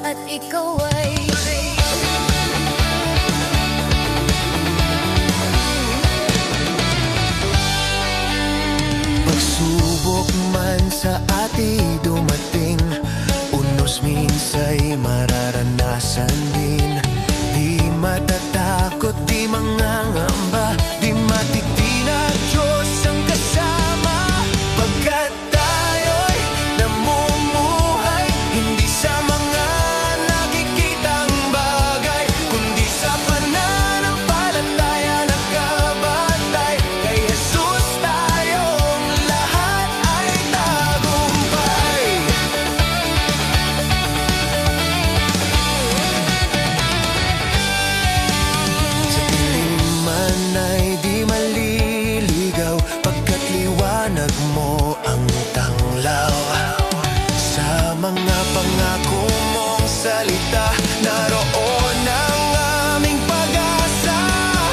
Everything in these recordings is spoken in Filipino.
at ikaw ay pagsubok man sa ating dumating, unos minsa'y mararanasan din. Di matatakot, di mangangamba, di matitina, Diyos ang kasama. Pagkat tayo'y namumuhay, hindi sa mga nakikitang bagay, kundi sa pananampalataya nakabatay. Kay Jesus tayong lahat ay tagumpay. Sa dilim man ay di maliligaw, pagkat liwanag mo ang tanglaw. Sa mga pangako mong salita, naroon ang aming pag-asa.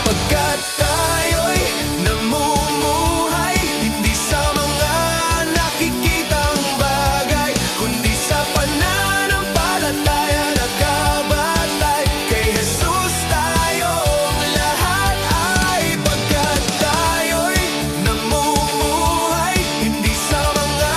Pagkat tayo'y namumuhay, hindi sa mga nakikitang bagay, kundi sa pananampalataya nakabatay. Kay Jesus tayong lahat ay pagkat tayo'y namumuhay, hindi sa mga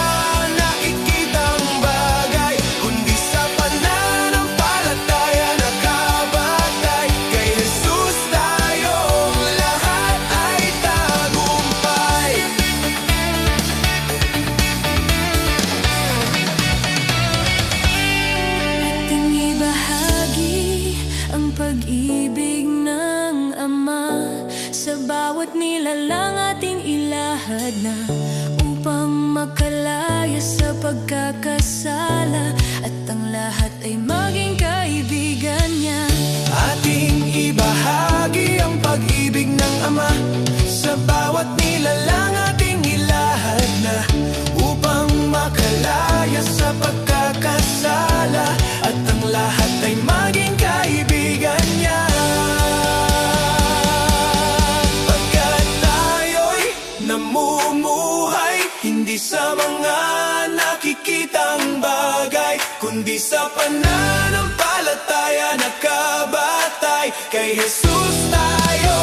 nakikitang bagay, kundi sa pananampalataya nakabatay. Kay Jesus tayong lahat ay tagumpay. ating ibahagi ang pag-ibig ng Ama. Sa bawat nilalang ating ilahad na, upang makalaya sa pagkakasala, at ang lahat ay maging kaibigan niya. Ating ibahagi ang pag-ibig ng Ama sa bawat nilalang ating ilahad na, upang makalaya sa pagkakasala, at ang lahat ay maging kaibigan niya. Pagkat tayo'y namumuhay, hindi sa mga nakikitang bagay, kundi sa pananampalataya nakabatay. Kay Jesus tayo